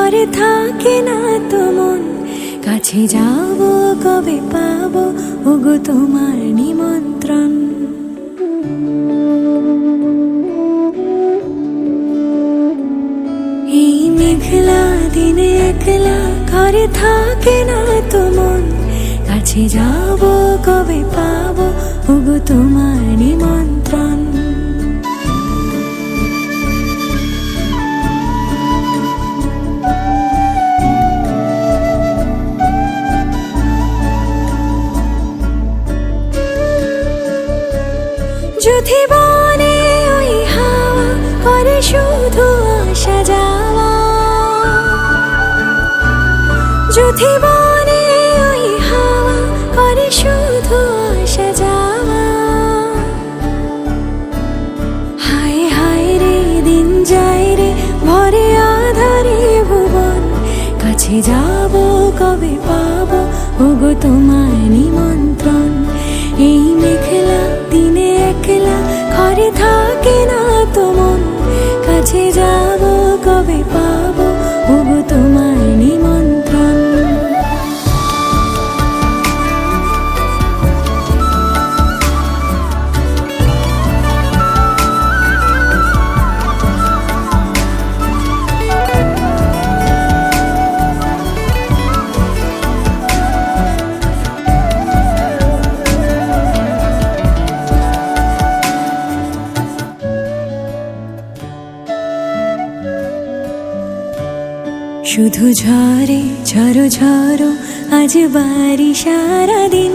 ঘরে থাকে না তো মন, কাছে যাব কবে পাবো ওগো তোমার নিমন্ত্রণ। এই মেঘলা দিনে একলা ঘরে থাকে না তো মন, কাছে যাব কবে পাবো ওগো তোমার নিমন্ত্রণ। যদি বনে ওই হাওয়া করে শুধু আসা যাওয়া, যদি বনে ওই হাওয়া করে শুধু আসা যাওয়া, হায় হায় রে দিন যায় রে ভরে আধারে ভুবন, কাছে যাব কবে পাবো ওগো তোমার নিমন্ত্রণ। এই মেঘলা দিনে একলা ঘরে থাকে না তো মন, কাছে যাব কবে পাবো ওগো তোমার নিমন্ত্রণ। শুধু ঝরে ঝরো ঝরো আজ বাড়ি সারাদিন,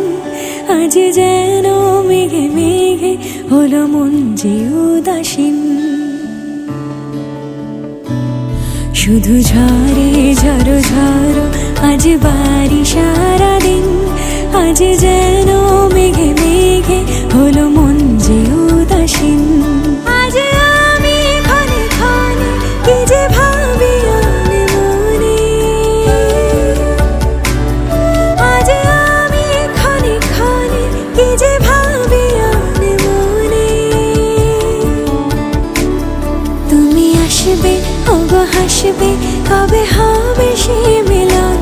আজ যেন মেঘে মেঘে হলো মন যে উদাসীন। শুধু ঝরে ঝরো ঝরো আজ বাড়ি সারাদিন, আজ যেন মেঘে মেঘে হলো মন যে উদাসীন। আজ আমি ক্ষণে ক্ষণে কি যে ভাবি আনে মনে, আজ আমি ক্ষণে ক্ষণে কি যে ভাবি আনে মনে। তুমি আসবে ওগো হাসবে কবে হবে সে মিলন,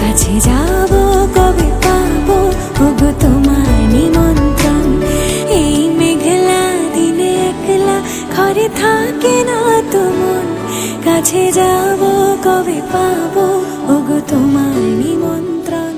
কাছে যাব কবে পাবো ওগো তোমার নিমন্ত্রণ। এই মেঘলা দিনে একলা ঘরে থাকে না তো মন, কাছে যাব কবে পাবো ওগো তোমার নিমন্ত্রণ।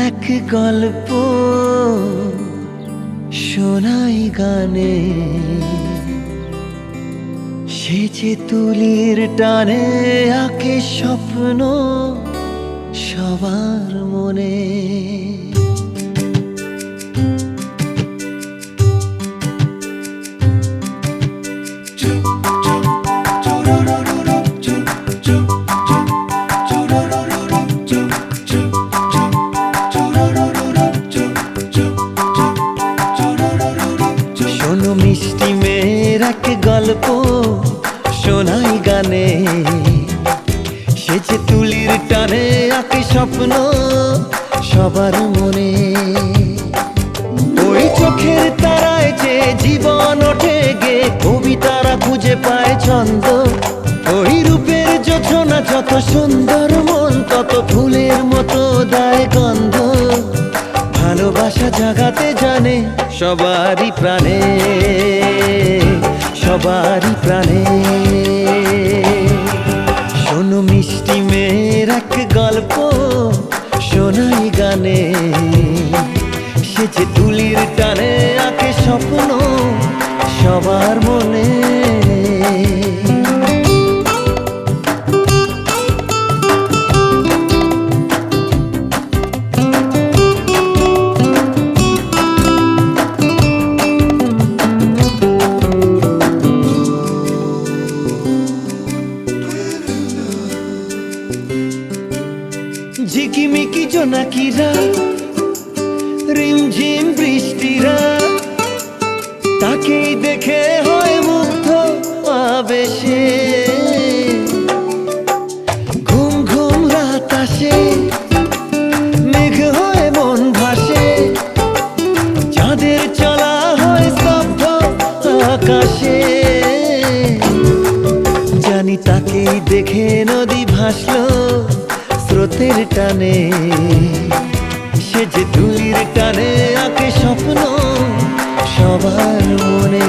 এক গল্প শোনাই গানে, সে যে তুলির টানে আঁকে স্বপ্ন সবার মনে। মিষ্টি মেয়ের এক গল্প শোনাই গানে, সে যে তুলির টানে আঁকে স্বপ্ন সবার মনে। ওই চোখের তারায় যে জীবন ওঠে গে, কবিতারা খুঁজে পায় ছন্দ। ওই রূপের যোছনা যত সুন্দর, মন তত ফুলের ভালোবাসা জাগাতে জানে সবারই প্রাণে, সবারই প্রাণে। শোনো মিষ্টি মেয়ের এক গল্প শোনাই গানে, সে যে তুলির টানে আঁকে স্বপ্ন সবার মনে। ঝিকিমিকি জোনাকিরা, রিমঝিম বৃষ্টিরা, তাকেই দেখে হয় মুগ্ধ আবেশে। ঘুম ঘুম রাত আসে, মেঘ হয়ে মন ভাসে, চাঁদের চলা হয় স্তব্ধ আকাশে। জানি তাকেই দেখে নদী ভাসলো স্রোতের টানে, সে যে তুলির টানে আঁকে স্বপ্ন সবার মনে।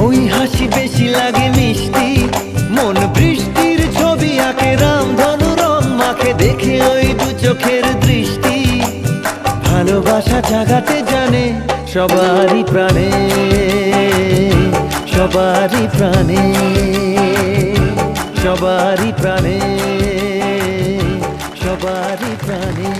ওই হাসি বেশি লাগে মিষ্টি, মন বৃষ্টির ছবি আঁকে রামধনু রং মাখে, দেখে ওই দু চোখের দৃষ্টি। ভালোবাসা জাগাতে জানে সবারই প্রাণে, সবারই প্রাণে, সবারই প্রাণে, সবারই প্রাণে।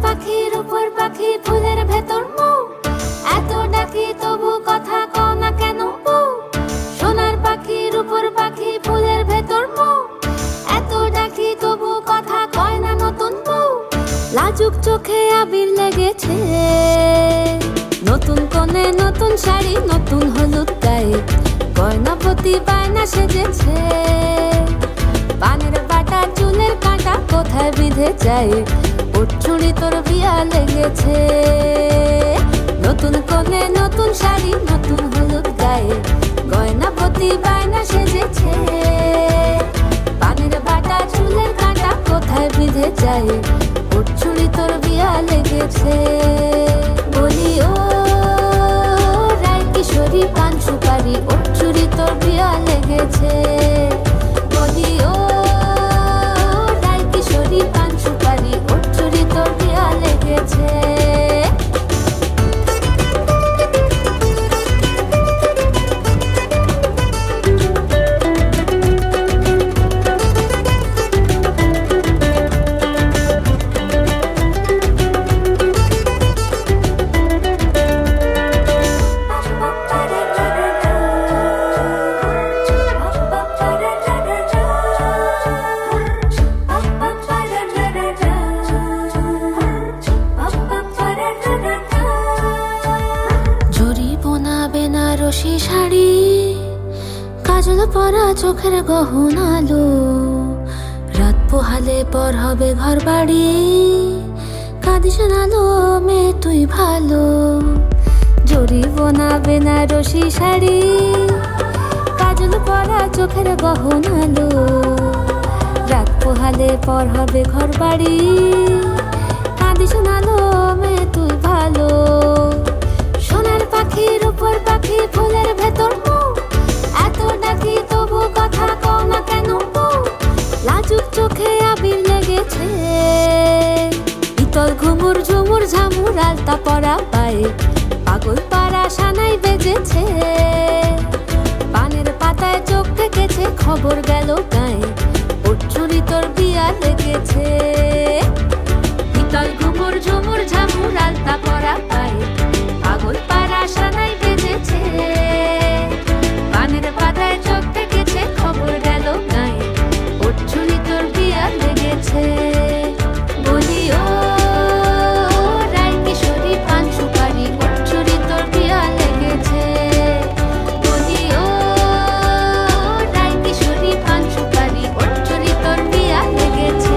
পাখির উপর পাখি ফুলের ভেতর মৌ, এত ডাকি তবু কথা কও না কেন বউ। সোনার পাখির উপর পাখি ফুলের ভেতর মৌ, এত ডাকি তবু কথা কয় না নতুন বউ। লাজুক চোখে আবির লেগেছে, নতুন কোণে নতুন শাড়ি নতুন হলুদ গায়ে, গয়না প্রতি বায়না সেজেছে। পানের বাটা চুলের কাঁটা কোথায় বিঁধে যায়, চুড়ি তোর বিয়া লেগেছে। নতুন কোণে নতুন শাড়ি নতুন হলুদ গায়ে, গয়না প্রতি বায়না সেজেছে। পানের বাটা চুলের কাঁটা কোথায় বিঁধে যায়, চুড়ি তোর বিয়া লেগেছে। বলি ও রায় কিশোরী পান সুপারি, চুড়ি তোর বিয়া লেগেছে। বলি ও রায় কিশোরী পান সুপারি, চুড়ি তোর বিয়া লেগেছে। বেনারসি শাড়ি, কাজল পরা চোখের গহনালো, রাত পোহালে পর হবে ঘর বাড়ি, কাঁদিস না লো মেয়ে তুই ভালো। জড়িব না বেনারসি শাড়ি, কাজল পরা চোখের গহনালো, রাত পোহালে পর হবে ঘর বাড়ি, কাঁদিস না লো মেয়ে তুই ভালো। সোনার পাখির উপর পাখি ফুলের ভেতর মৌ, এত ডাকি তবু কথা কও না কেন বউ? লাজুক চোখে আবির লেগেছে, ইতল ঘুমুর ঝুমুর ঝামুর আলতা পরা পায়ে, পাগল পাড়া সানাই বেজেছে, পানের পাতায় চোখ থেকেছে খবর গেল গায়ে, ওর চুরি তোর বিয়া লেগেছে। ইতল ঘুমুর ঝুমুর ঝামুর আলতা পরা পায়ে, পাগল পাড়া সানাই বেজেছে, পানের পাতায় চোখ থেকেছে খবর গেল গায়ে, ওর চুরি তোর বিয়া লেগেছে। বলি ও রায় কিশোরী পান সুপারি, ওর চুরি তোর বিয়া লেগেছে। বলি ও রায় কিশোরী পান সুপারি, ওর চুরি তোর বিয়া লেগেছে।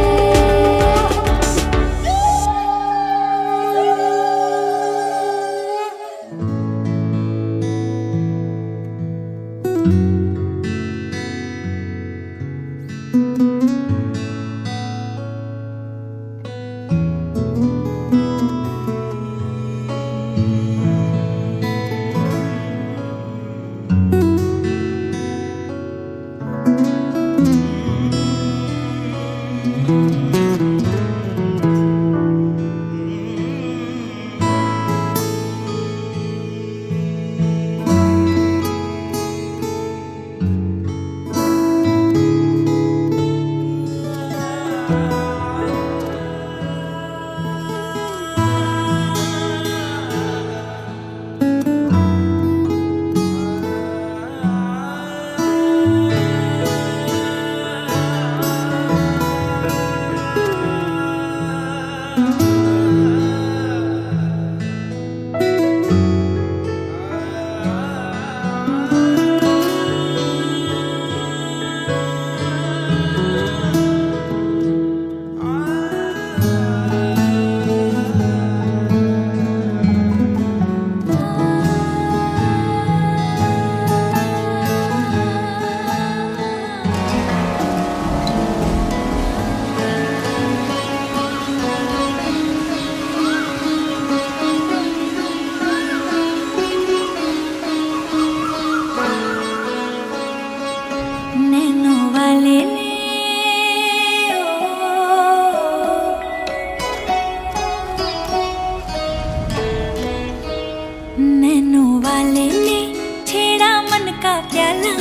नैनो वाले ने छेड़ा मन का प्याला,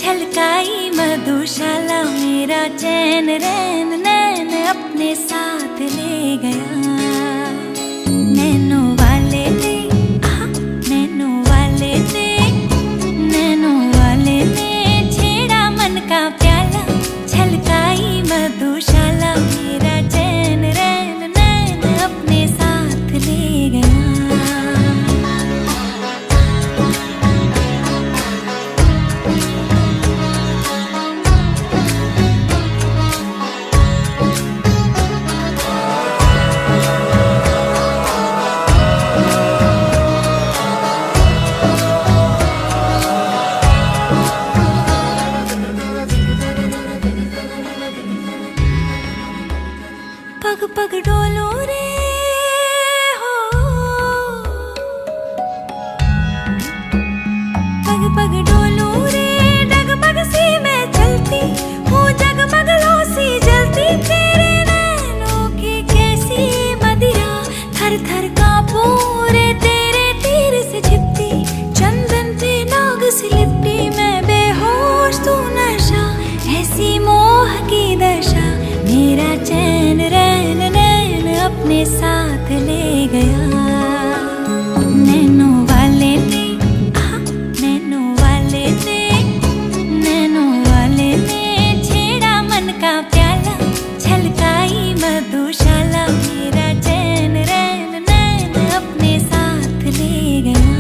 छलकाई मधुशाला, मेरा चैन रैन नैन अपने साथ ले गया। नैनो वाले ने नैनो वाले ने नैनो वाले ने छेड़ा मन का प्याला, छलकाई मधुशाला, मेरा चैन रैन नैन अपने साथ ले गया। पग पग डोलो रे हो, पग पग डोलो रे, डगमग सी मैं चलती हूँ, जगमग लो सी जलती, तेरे नैनों की कैसी मदिरा, थर थर कांपू रे तेरे तीर से छिपती, चंदन पे नाग सी लिपटी, मैं बेहोश तू नशा, ऐसी मोह की दशा, मेरा चैन रैन नैन अपने साथ ले गया। नैनो वाले ने नैनो वाले ने नैनो वाले ने छेड़ा मन का प्याला, छलकाई मधुशाला, मेरा चैन रैन नैन अपने साथ ले गया।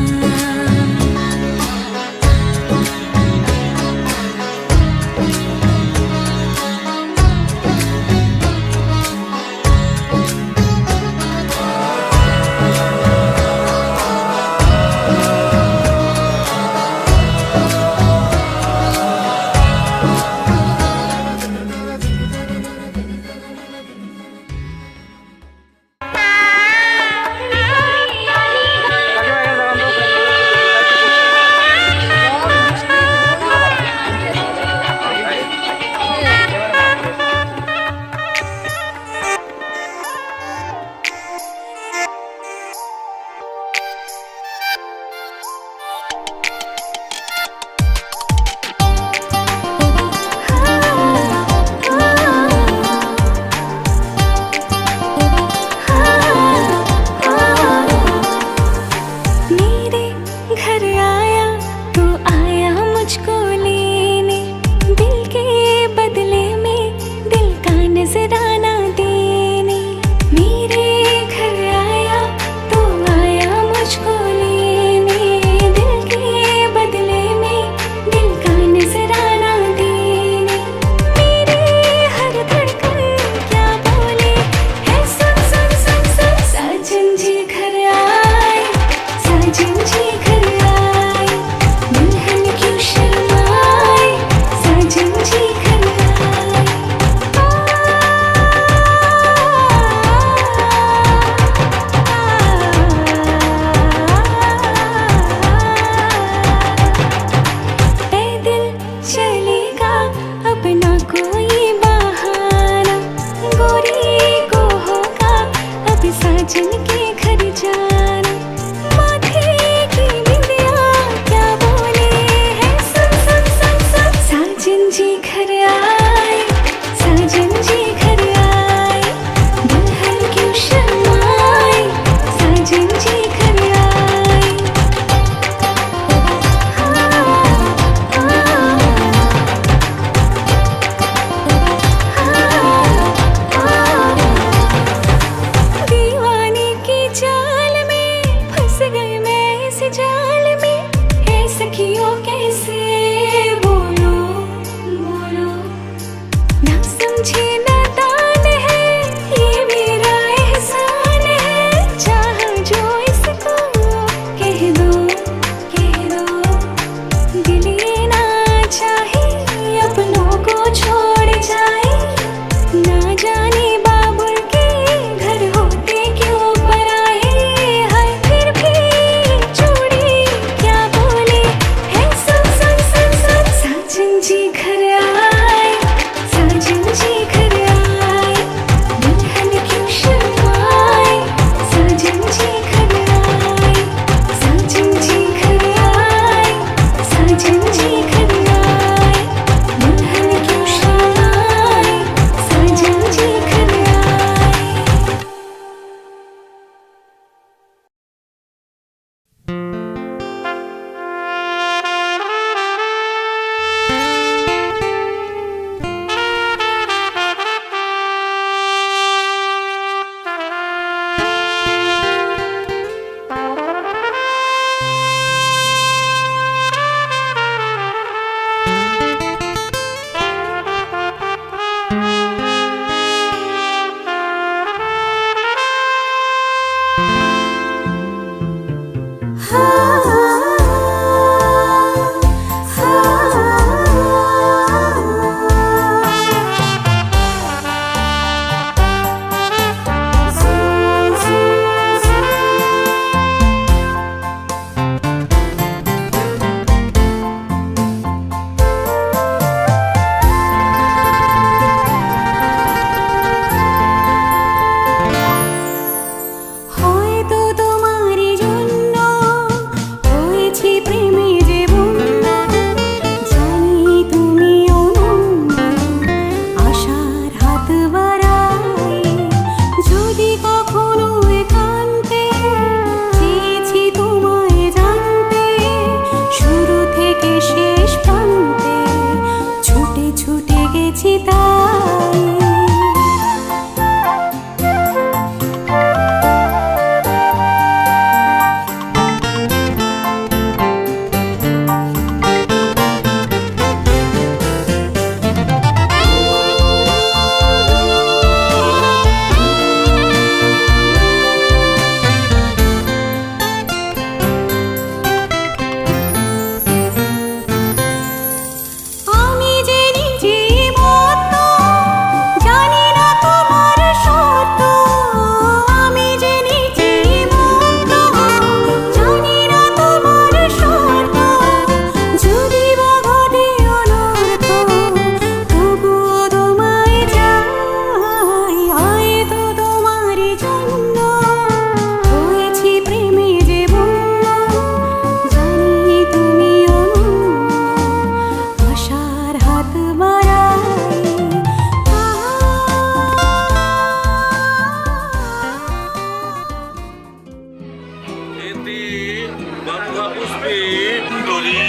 সুন্দরী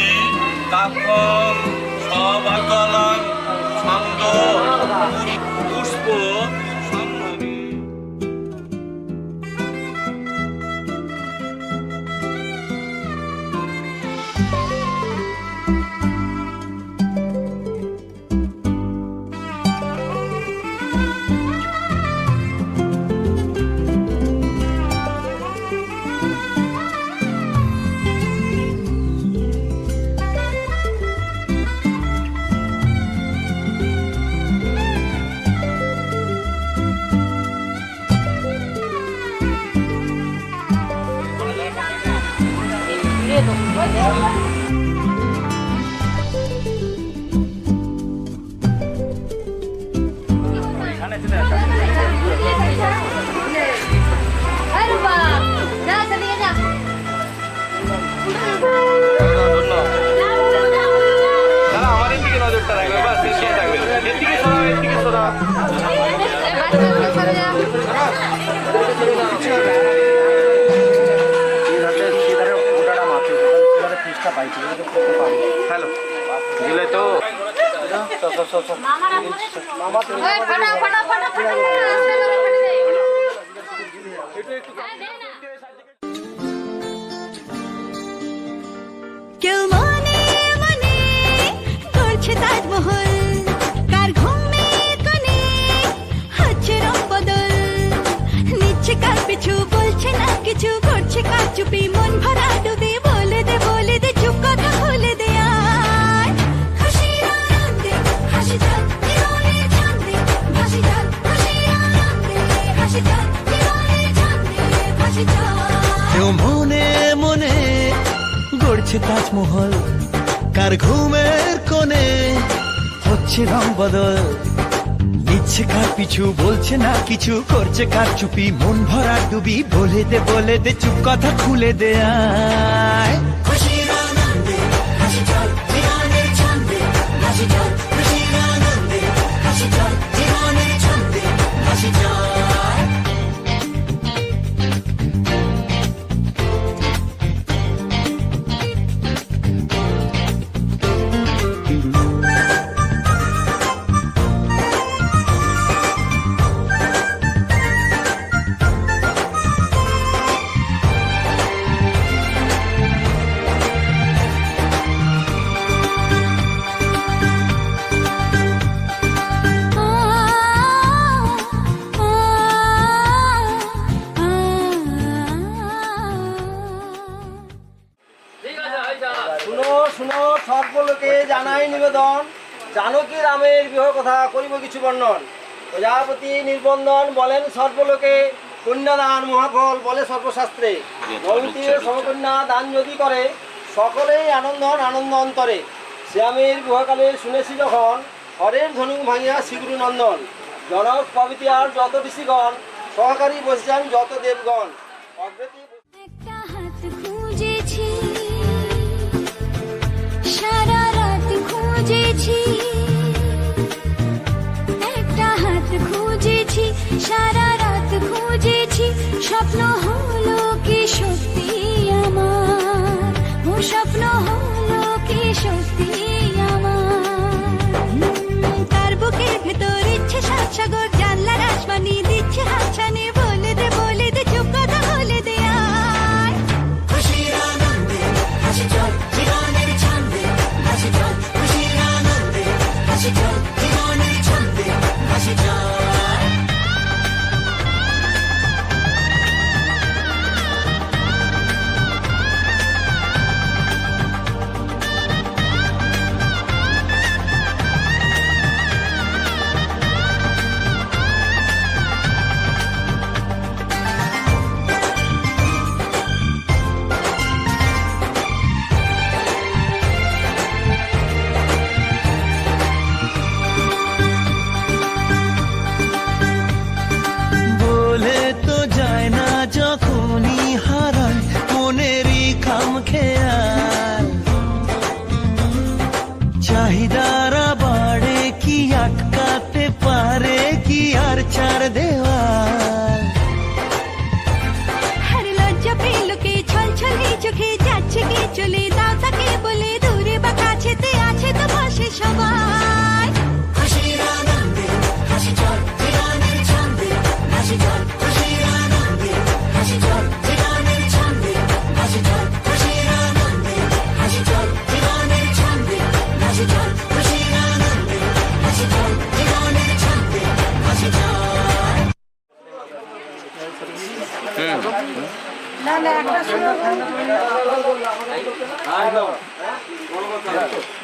কাব্যম সভাকলং ছন্দ পুষ্প সম্মরি। আরে বাপ যা চলিয়ে যা দাদা আমার দিকে নজরটা রাখবে, বাস এদিকে থাকবে, এদিকে সরা, এদিকে সরা। হ্যালো গেলে তো কেউ মনে মনে করছে তাজমহল, কার ঘুমে কোণে হচ্ছে রং বদল, নিচ্ছে কার পিছু বলছে না কিছু, করছে কার চুপি মন ভরা ডুবে, বলে দে চুপ কথা খুলে দে আয়। খুশির আনন্দে হাসি যাক জীবনের ছন্দে ভাসি যাক, খুশির আনন্দে হাসি যাক জীবনের ছন্দে ভাসি যাক। কেউ মনে মনে গড়ছে তাজমহল, কার ঘুমের কোণে হচ্ছে রং বদল, নিচ্ছে কার পিছু বলছে না কিছু, করছে কার চুপি মন ভরা ডুবি, বলে দে চুপ কথা খুলে দে আয়। খুশির আনন্দে হাসি চল জীবনের ছন্দে ভাসি চল, খুশির আনন্দে হাসি চল জীবনের ছন্দে ভাসি চল। শুনো শুনো সর্বলোকে জানাই নিবেদন, জানকী রামের বিবাহ কথা করিব কিছু বর্ণন। প্রজাপতি নির্বন্ধন বলেন সর্বলোকে, কন্যাদান মহাফল বলে সর্বশাস্ত্রে। নবতীর সমকন্যা দান যদি করে, সকলেই আনন্দ অন্তরে। শ্যামের বিবাহকালে শুনেছি যখন, হরের ধনুক ভাঙিয়া শ্রীগুরু নন্দন। জনক প্রভৃতি আর যত ঋষিগণ, সহকারী বসেছেন যত দেবগণ। অগ্রতি একটা হাত খুঁজেছি, সারা রাত খুঁজেছি, একটা হাত খুঁজেছি, সারা রাত খুঁজেছি, স্বপ্ন হলো কি সত্যি আমার, ও স্বপ্ন হলো কি সত্যি আমার। তার বুকের ভেতর ইচ্ছে সাত সাগর, জানলার আসমানি দিচ্ছে হাতছানি, বলে দে চুপ কথা বলে দে আয়। খুশির আনন্দে হাসি চল জীবনের ছন্দে ভাসি চল, খুশির আনন্দে হাসি চল জীবনের ছন্দে ভাসি চল। খেয়াল চাহিদারা বাড়ে কি আটকাতে পারে কি আর চার দেওয়াল হর লজ্জা পেল কে ছল ছলে চোখে যাচ্ছে কে চলে দাও তাকে রাখো।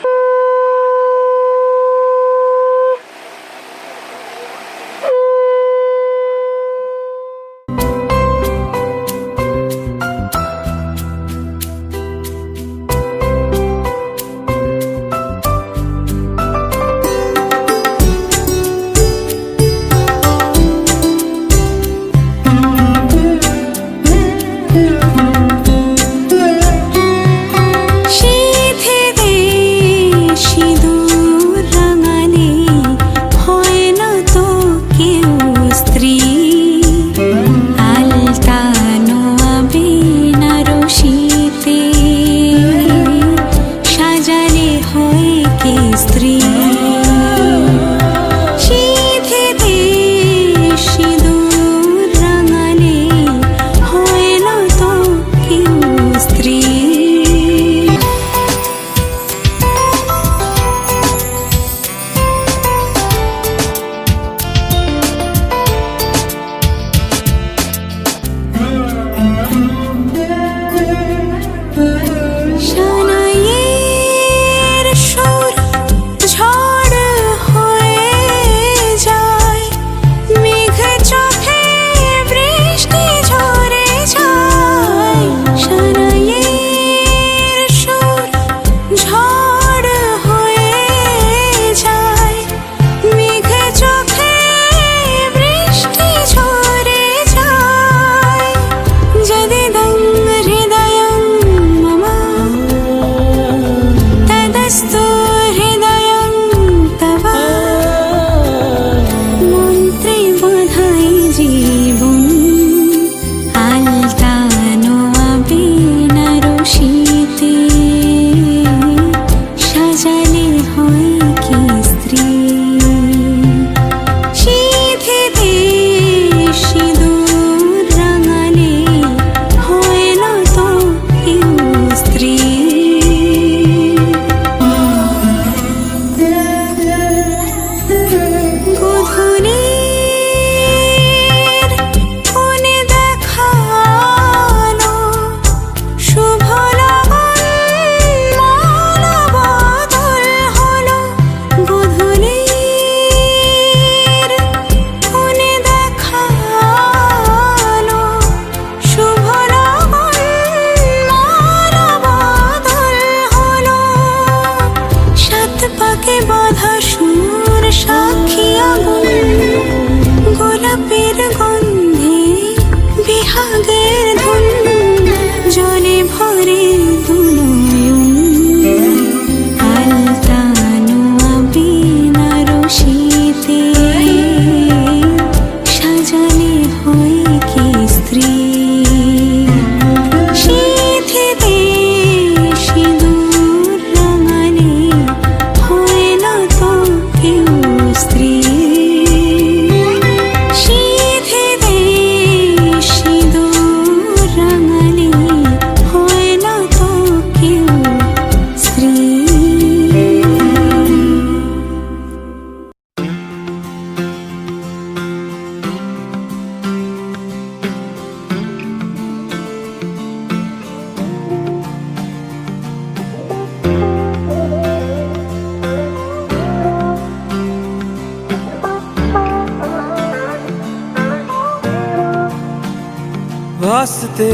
वास्ते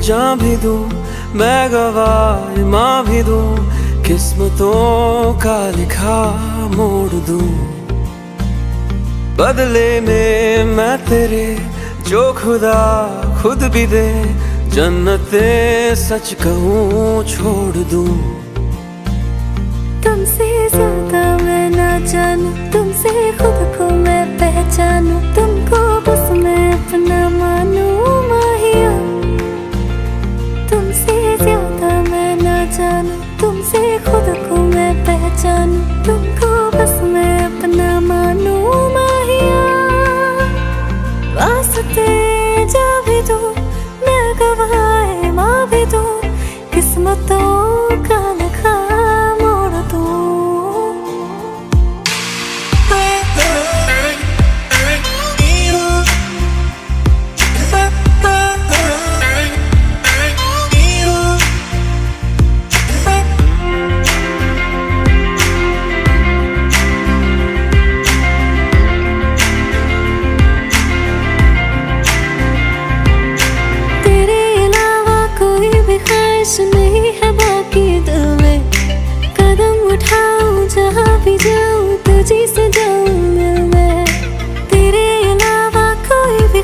जा भी दूं मैं गवाह माँ भी दूं किस्मतों का लिखा मोड़ दूं बदले में मैं तेरे जो खुदा खुद भी दे जन्नते सच कहूँ छोड़ दूं तुमसे ज्यादा मैं ना जानूं तुमसे खुद को मैं पहचानूं तुमको बस मैं अपना मानूं माहिया तुमसे ज्यादा मैं ना जानूं तुमसे खुद को मैं पहचानूं तुमको बस मैं अपना मानूं माहिया वास्ते जा भी दूं मैं गवाह माँ भी दूं किस्मतों का लिखा मोड़ दूं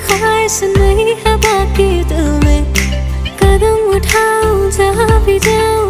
ख्वाहिश नहीं है बाकी दिल में कदम उठाऊं जहाँ भी जाऊं